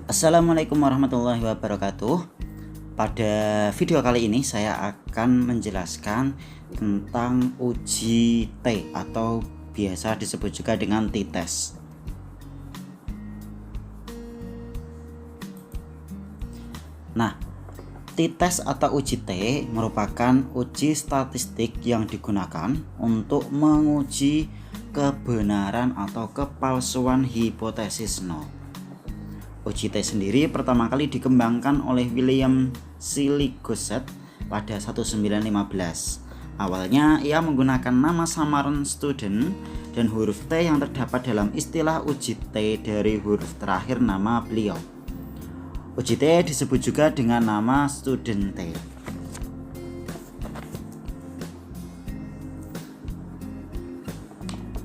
Assalamualaikum warahmatullahi wabarakatuh. Pada video kali ini saya akan menjelaskan tentang uji T atau biasa disebut juga dengan t-test. Nah, t-test atau uji T merupakan uji statistik yang digunakan untuk menguji kebenaran atau kepalsuan hipotesis nol. Uji T sendiri pertama kali dikembangkan oleh William Gosset pada 1915. Awalnya ia menggunakan nama samaran student dan huruf T yang terdapat dalam istilah uji T dari huruf terakhir nama beliau. Uji T disebut juga dengan nama student T.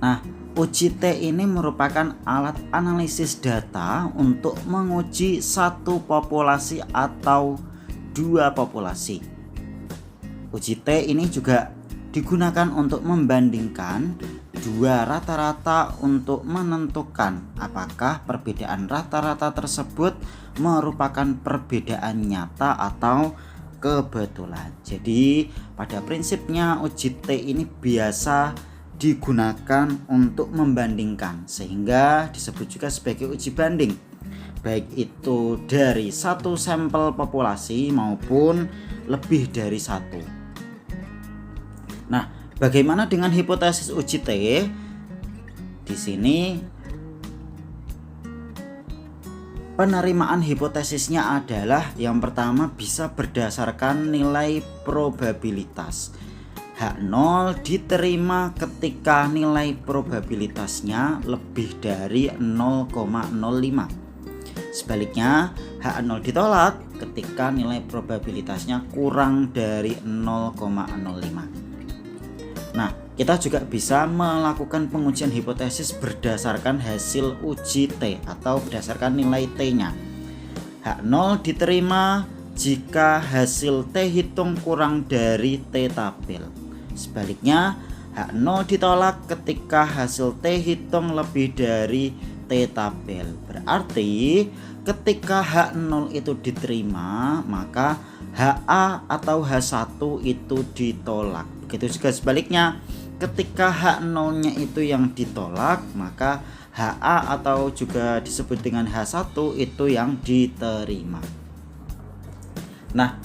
Nah, uji T ini merupakan alat analisis data untuk menguji satu populasi atau dua populasi. Uji T ini juga digunakan untuk membandingkan dua rata-rata untuk menentukan apakah perbedaan rata-rata tersebut merupakan perbedaan nyata atau kebetulan. Jadi, pada prinsipnya uji T ini biasa digunakan untuk membandingkan, sehingga disebut juga sebagai uji banding, baik itu dari satu sampel populasi maupun lebih dari satu. Nah, bagaimana dengan hipotesis uji T? Di sini penerimaan hipotesisnya adalah yang pertama bisa berdasarkan nilai probabilitas. H0 diterima ketika nilai probabilitasnya lebih dari 0,05. Sebaliknya, H0 ditolak ketika nilai probabilitasnya kurang dari 0,05. Nah, kita juga bisa melakukan pengujian hipotesis berdasarkan hasil uji T atau berdasarkan nilai T-nya. H0 diterima jika hasil T hitung kurang dari T tabel. Sebaliknya, H0 ditolak ketika hasil T hitung lebih dari T tabel. Berarti ketika H0 itu diterima, maka HA atau H1 itu ditolak. Begitu juga sebaliknya, ketika H0-nya itu yang ditolak, maka HA atau juga disebut dengan H1 itu yang diterima. Nah,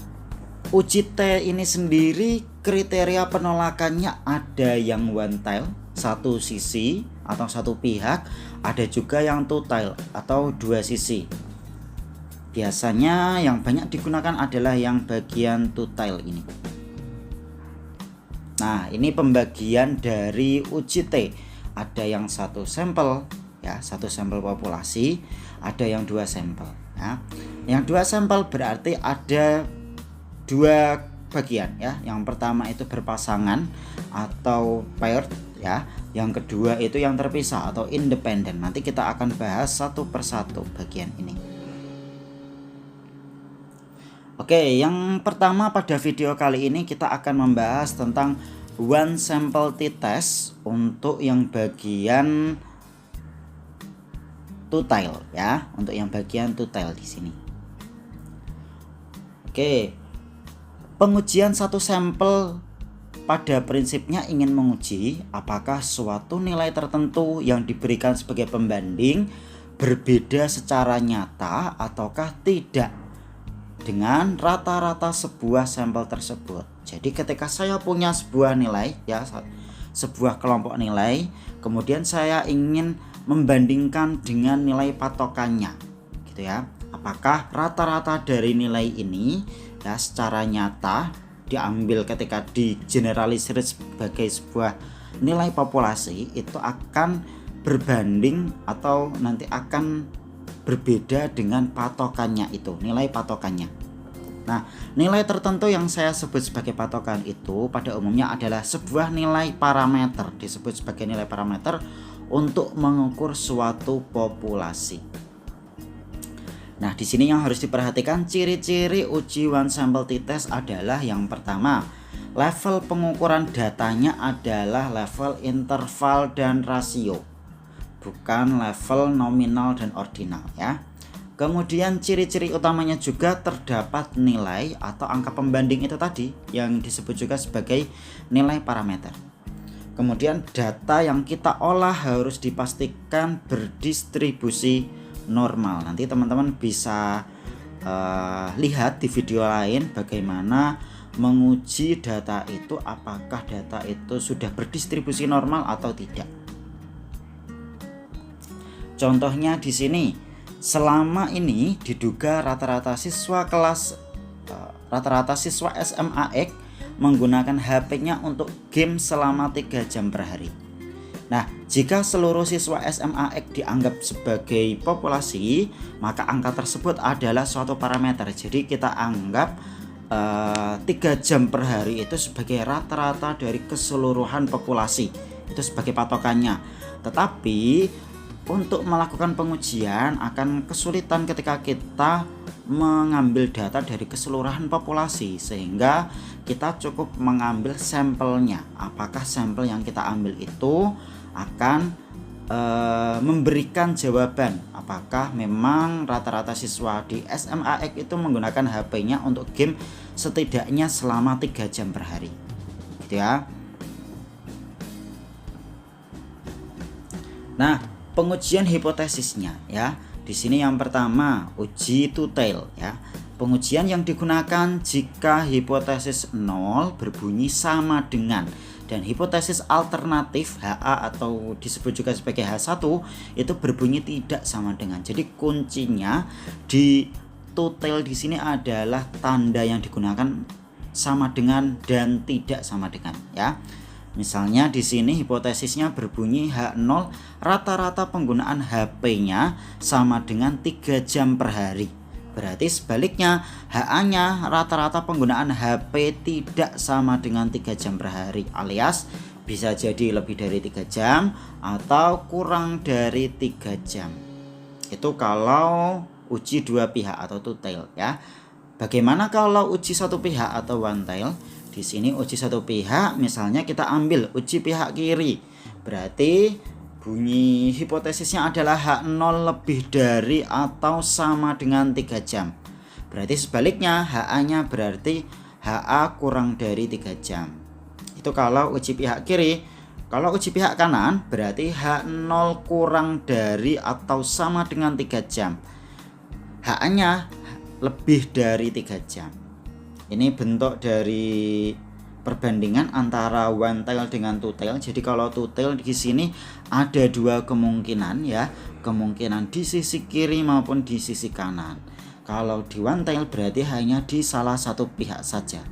uji T ini sendiri kriteria penolakannya ada yang one tail, satu sisi atau satu pihak, ada juga yang two tail atau dua sisi. Biasanya yang banyak digunakan adalah yang bagian two tail ini. Nah, ini pembagian dari uji T. Ada yang satu sampel, ya, satu sampel populasi, ada yang dua sampel. Ya. Yang dua sampel berarti ada dua bagian, ya. Yang pertama itu berpasangan atau paired, ya. Yang kedua itu yang terpisah atau independen. Nanti kita akan bahas satu persatu bagian ini. Oke, yang pertama pada video kali ini kita akan membahas tentang one sample t-test untuk yang bagian two tail, ya. Untuk yang bagian two tail di sini. Oke. Pengujian satu sampel pada prinsipnya ingin menguji apakah suatu nilai tertentu yang diberikan sebagai pembanding berbeda secara nyata ataukah tidak dengan rata-rata sebuah sampel tersebut. Jadi ketika saya punya sebuah nilai, ya, sebuah kelompok nilai, kemudian saya ingin membandingkan dengan nilai patokannya, gitu ya. Apakah rata-rata dari nilai ini, ya, secara nyata diambil ketika digeneralisir sebagai sebuah nilai populasi itu akan berbanding atau nanti akan berbeda dengan patokannya itu, nilai patokannya. Nah, nilai tertentu yang saya sebut sebagai patokan itu pada umumnya adalah sebuah nilai parameter, disebut sebagai nilai parameter untuk mengukur suatu populasi. Nah, di sini yang harus diperhatikan ciri-ciri uji one sample t-test adalah yang pertama, level pengukuran datanya adalah level interval dan rasio, bukan level nominal dan ordinal, ya. Kemudian ciri-ciri utamanya juga terdapat nilai atau angka pembanding itu tadi yang disebut juga sebagai nilai parameter. Kemudian data yang kita olah harus dipastikan berdistribusi normal. Nanti teman-teman bisa lihat di video lain bagaimana menguji data itu, apakah data itu sudah berdistribusi normal atau tidak. Contohnya di sini, selama ini diduga rata-rata siswa SMAX menggunakan HP-nya untuk game selama 3 jam per hari. Nah, jika seluruh siswa SMAX dianggap sebagai populasi, maka angka tersebut adalah suatu parameter. Jadi kita anggap 3 jam per hari itu sebagai rata-rata dari keseluruhan populasi. Itu sebagai patokannya. Tetapi untuk melakukan pengujian akan kesulitan ketika kita mengambil data dari keseluruhan populasi, sehingga kita cukup mengambil sampelnya. Apakah sampel yang kita ambil itu akan memberikan jawaban apakah memang rata-rata siswa di SMAX itu menggunakan HP-nya untuk game setidaknya selama 3 jam per hari, gitu ya. Nah, pengujian hipotesisnya ya. Di sini yang pertama, uji two-tail ya. Pengujian yang digunakan jika hipotesis 0 berbunyi sama dengan dan hipotesis alternatif HA atau disebut juga sebagai H1 itu berbunyi tidak sama dengan. Jadi kuncinya di two-tail di sini adalah tanda yang digunakan sama dengan dan tidak sama dengan ya. Misalnya di sini hipotesisnya berbunyi H0 rata-rata penggunaan HP-nya sama dengan 3 jam per hari. Berarti sebaliknya HA-nya rata-rata penggunaan HP tidak sama dengan 3 jam per hari, alias bisa jadi lebih dari 3 jam atau kurang dari 3 jam. Itu kalau uji dua pihak atau two-tail ya. Bagaimana kalau uji satu pihak atau one-tail? Di sini uji satu pihak, misalnya kita ambil uji pihak kiri. Berarti bunyi hipotesisnya adalah H0 lebih dari atau sama dengan 3 jam. Berarti sebaliknya HA-nya berarti HA kurang dari 3 jam. Itu kalau uji pihak kiri. Kalau uji pihak kanan berarti H0 kurang dari atau sama dengan 3 jam. HA-nya lebih dari 3 jam. Ini bentuk dari perbandingan antara one tail dengan two tail. Jadi kalau two tail di sini ada dua kemungkinan ya, kemungkinan di sisi kiri maupun di sisi kanan. Kalau di one tail berarti hanya di salah satu pihak saja.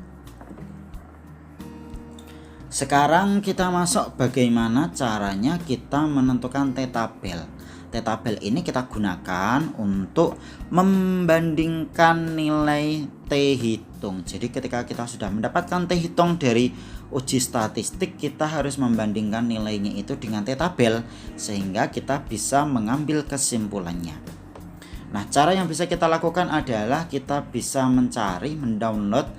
Sekarang kita masuk bagaimana caranya kita menentukan t-tabel. T-tabel ini kita gunakan untuk membandingkan nilai T-hitung. Jadi ketika kita sudah mendapatkan T-hitung dari uji statistik, kita harus membandingkan nilainya itu dengan T-tabel sehingga kita bisa mengambil kesimpulannya. Nah, cara yang bisa kita lakukan adalah kita bisa mendownload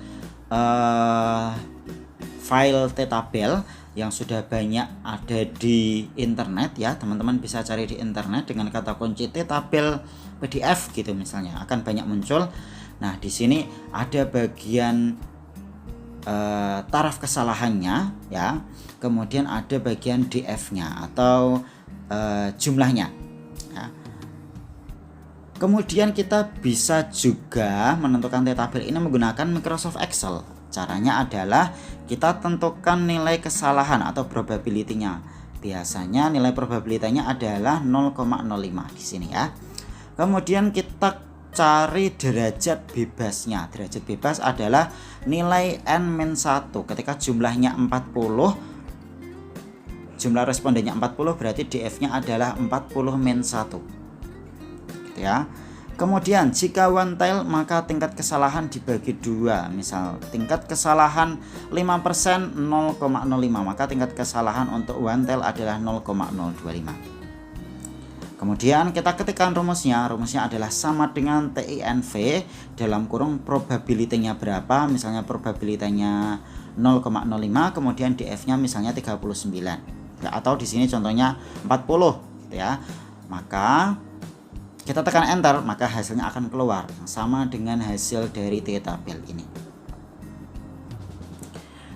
file T-tabel yang sudah banyak ada di internet ya. Teman-teman bisa cari di internet dengan kata kunci T-tabel PDF gitu misalnya, akan banyak muncul. Nah, di sini ada bagian taraf kesalahannya ya. Kemudian ada bagian DF-nya atau jumlahnya ya. Kemudian kita bisa juga menentukan T-tabel ini menggunakan Microsoft Excel. Caranya adalah kita tentukan nilai kesalahan atau probability-nya. Biasanya nilai probability-nya adalah 0,05 di sini ya. Kemudian kita cari derajat bebasnya. Derajat bebas adalah nilai n-1. Ketika jumlahnya 40, jumlah respondennya 40 berarti DF-nya adalah 40-1. Gitu ya. Kemudian jika one tail maka tingkat kesalahan dibagi dua. Misal tingkat kesalahan 5% 0,05, maka tingkat kesalahan untuk one tail adalah 0,025. Kemudian kita ketikkan rumusnya. Rumusnya adalah sama dengan TINV dalam kurung probability-nya berapa. Misalnya probability-nya 0,05, kemudian DF-nya misalnya 39. Ya, atau di sini contohnya 40 gitu ya. Maka kita tekan enter, maka hasilnya akan keluar sama dengan hasil dari t-tabel ini.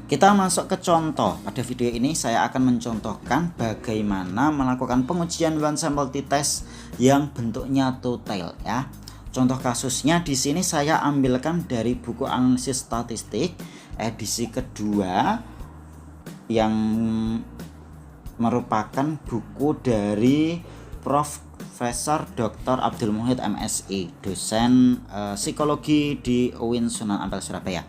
Kita masuk ke contoh. Pada video ini saya akan mencontohkan bagaimana melakukan pengujian one sample t-test yang bentuknya two-tail ya. Contoh kasusnya di sini saya ambilkan dari buku analisis statistik edisi kedua yang merupakan buku dari Profesor Dr. Abdul Muhid MSI, dosen psikologi di UIN Sunan Ampel Surabaya.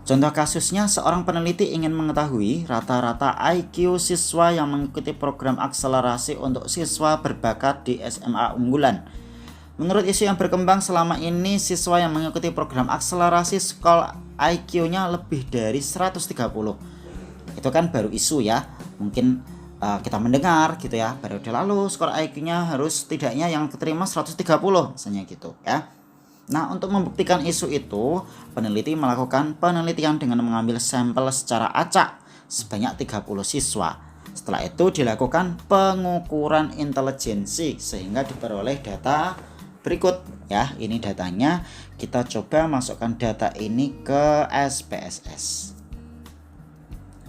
Contoh kasusnya, seorang peneliti ingin mengetahui rata-rata IQ siswa yang mengikuti program akselerasi untuk siswa berbakat di SMA unggulan. Menurut isu yang berkembang selama ini, siswa yang mengikuti program akselerasi skor IQ-nya lebih dari 130. Itu kan baru isu ya. Mungkin kita mendengar gitu ya, periode lalu skor IQ-nya harus tidaknya yang keterima 130 misalnya gitu ya. Nah, untuk membuktikan isu itu, peneliti melakukan penelitian dengan mengambil sampel secara acak sebanyak 30 siswa. Setelah itu dilakukan pengukuran intelijensi sehingga diperoleh data berikut ya. Ini datanya. Kita coba masukkan data ini ke SPSS.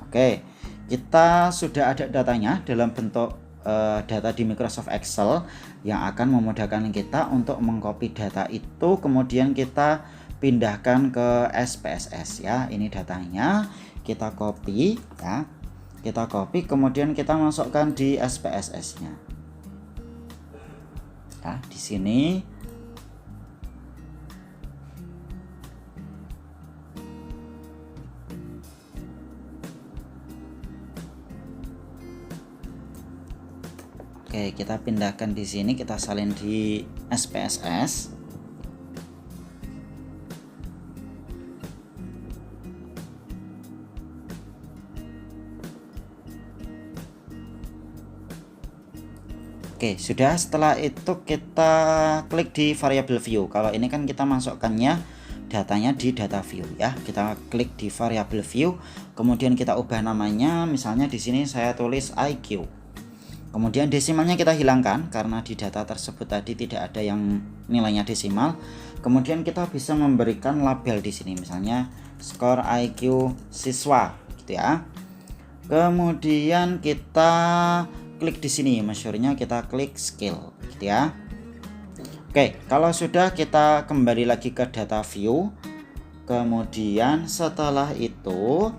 Oke, kita sudah ada datanya dalam bentuk data di Microsoft Excel yang akan memudahkan kita untuk mengcopy data itu, kemudian kita pindahkan ke SPSS ya. Ini datanya, kita copy ya. Kita copy, kemudian kita masukkan di SPSS-nya. Ya, di sini Oke, kita pindahkan di sini, kita salin di SPSS. Oke, sudah. Setelah itu kita klik di variable view. Kalau ini kan kita masukkannya datanya di data view ya. Kita klik di variable view, kemudian kita ubah namanya. Misalnya di sini saya tulis IQ. Kemudian desimalnya kita hilangkan karena di data tersebut tadi tidak ada yang nilainya desimal. Kemudian kita bisa memberikan label di sini, misalnya skor IQ siswa, gitu ya. Kemudian kita klik di sini, masyhurnya kita klik skill, gitu ya. Oke, kalau sudah kita kembali lagi ke data view. Kemudian setelah itu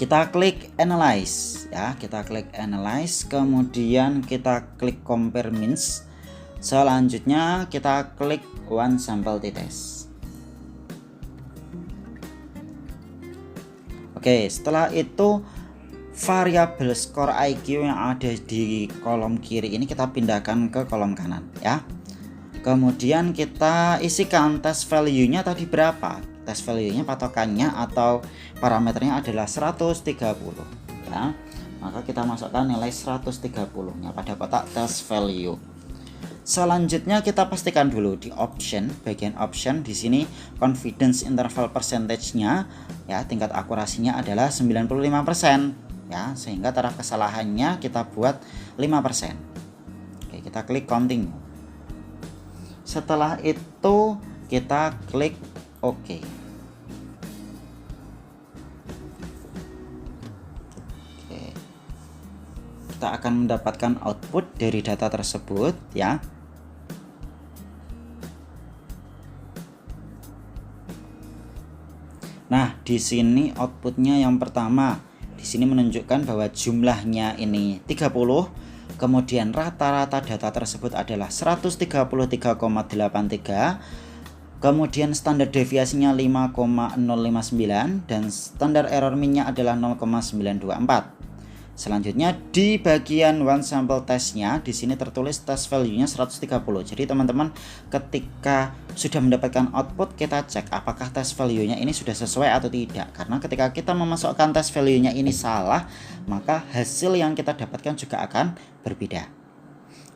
kita klik analyze ya, kita klik analyze, kemudian kita klik compare means. Selanjutnya kita klik one sample t-test. Oke, setelah itu variabel skor IQ yang ada di kolom kiri ini kita pindahkan ke kolom kanan ya. Kemudian kita isikan test value-nya tadi berapa. Test value-nya patokannya atau parameternya adalah 130 ya. Maka kita masukkan nilai 130-nya pada kotak test value. Selanjutnya kita pastikan dulu di option, bagian option di sini confidence interval percentage-nya ya, tingkat akurasinya adalah 95% ya, sehingga taraf kesalahannya kita buat 5%. Oke, kita klik continue. Setelah itu kita klik OK. Oke. Kita akan mendapatkan output dari data tersebut ya. Nah, di sini outputnya yang pertama, di sini menunjukkan bahwa jumlahnya ini 30, kemudian rata-rata data tersebut adalah 133,83. Kemudian standar deviasinya 5,059 dan standar error mean-nya adalah 0,924. Selanjutnya di bagian one sample testnya di sini tertulis test value-nya 130. Jadi teman-teman ketika sudah mendapatkan output, kita cek apakah test value-nya ini sudah sesuai atau tidak. Karena ketika kita memasukkan test value-nya ini salah, maka hasil yang kita dapatkan juga akan berbeda.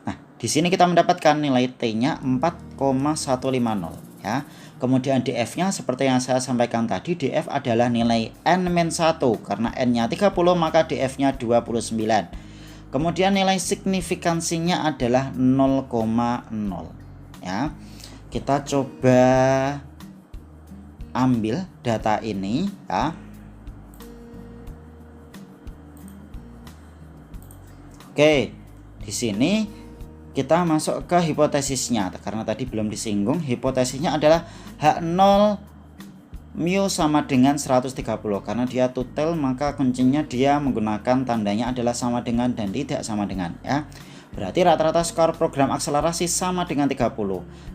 Nah, di sini kita mendapatkan nilai T-nya 4,150 ya. Kemudian DF-nya seperti yang saya sampaikan tadi, DF adalah nilai N-1 karena N-nya 30 maka DF-nya 29. Kemudian nilai signifikansinya adalah 0,0 ya. Kita coba ambil data ini ya. Oke, di sini kita masuk ke hipotesisnya karena tadi belum disinggung. Hipotesisnya adalah H0 mu sama dengan 130 karena dia tutel, maka kuncinya dia menggunakan tandanya adalah sama dengan dan tidak sama dengan ya. Berarti rata-rata skor program akselerasi sama dengan 30.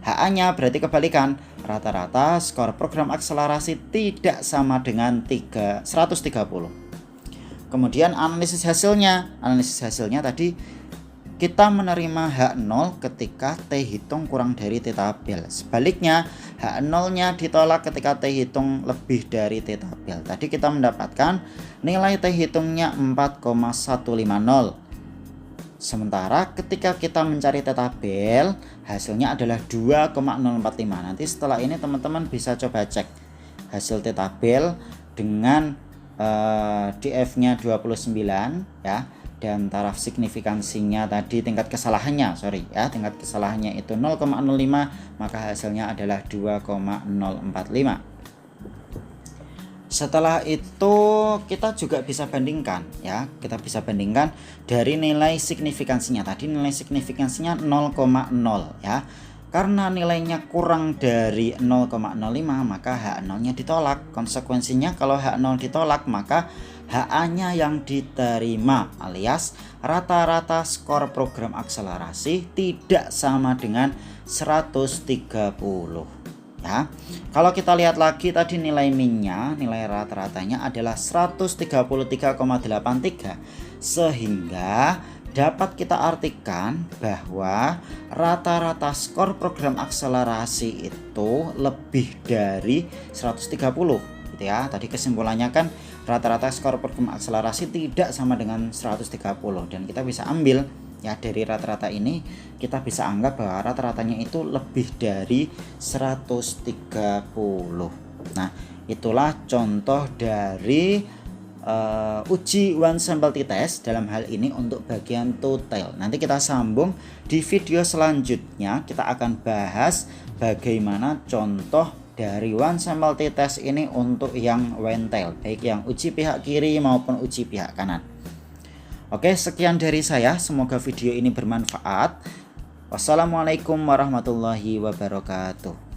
HA-nya berarti kebalikan, rata-rata skor program akselerasi tidak sama dengan 130. Kemudian analisis hasilnya tadi kita menerima H0 ketika T hitung kurang dari T tabel. Sebaliknya H0-nya ditolak ketika T hitung lebih dari T tabel. Tadi kita mendapatkan nilai T hitungnya 4,150. Sementara ketika kita mencari T tabel, hasilnya adalah 2,045. Nanti setelah ini teman-teman bisa coba cek hasil T tabel dengan DF-nya 29 ya, dan taraf signifikansinya tadi tingkat kesalahannya tingkat kesalahannya itu 0,05, maka hasilnya adalah 2,045. Setelah itu kita juga bisa bandingkan ya, dari nilai signifikansinya. Tadi nilai signifikansinya 0,0 ya. Karena nilainya kurang dari 0,05 maka H0-nya ditolak. Konsekuensinya kalau H0 ditolak maka HA-nya yang diterima alias rata-rata skor program akselerasi tidak sama dengan 130 ya. Kalau kita lihat lagi tadi nilai min-nya, nilai rata-ratanya adalah 133,83, sehingga dapat kita artikan bahwa rata-rata skor program akselerasi itu lebih dari 130 gitu ya. Tadi kesimpulannya kan rata-rata skor program akselerasi tidak sama dengan 130, dan kita bisa ambil ya dari rata-rata ini kita bisa anggap bahwa rata-ratanya itu lebih dari 130. Nah, itulah contoh dari uji one sample t-test dalam hal ini untuk bagian total. Nanti kita sambung di video selanjutnya, kita akan bahas bagaimana contoh dari one sample t-test ini untuk yang one-tail, baik yang uji pihak kiri maupun uji pihak kanan. Oke, sekian dari saya, semoga video ini bermanfaat. Wassalamualaikum warahmatullahi wabarakatuh.